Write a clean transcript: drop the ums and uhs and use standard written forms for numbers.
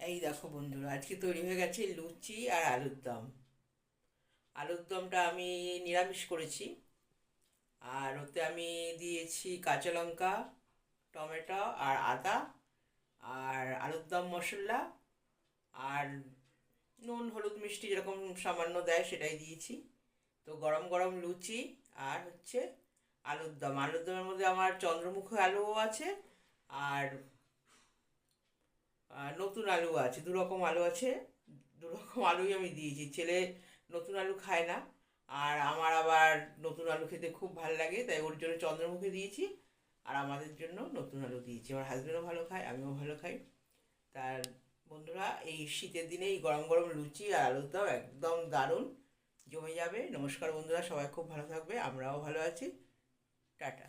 এই দেখো বন্ধুরা, আজকে তৈরি হয়ে গেছে লুচি আর আলুর দম। আলুর দমটা আমি নিরামিষ করেছি। আর ওতে আমি দিয়েছি কাঁচা লঙ্কা, টমেটো আর আদা, আর আলুর দম মশলা, আর নুন হলুদ মিষ্টি যেরকম সামান্য দেয় সেটাই দিয়েছি। তো গরম গরম লুচি আর হচ্ছে আলুর দম। আলুর দমের মধ্যে আমার চন্দ্রমুখী আলুও আছে, আর নতুন আলু আছে, দু রকম আলু আছে। দু রকম আলুই আমি দিয়েছি। ছেলে নতুন আলু খায় না, আর আমার আবার নতুন আলু খেতে খুব ভালো লাগে, তাই ওর জন্য চন্দ্রমুখী দিয়েছি। আর আমাদের জন্য নতুন আলু দিয়েছি। আমার হাজব্যান্ডও ভালো খায়, আমিও ভালো খাই। তার বন্ধুরা, এই শীতের দিনে এই গরম গরম লুচি আর আলুর দম একদম দারুণ, জমে যাবে। নমস্কার বন্ধুরা, সবাই খুব ভালো থাকবে, আমরাও ভালো আছি। টাটা।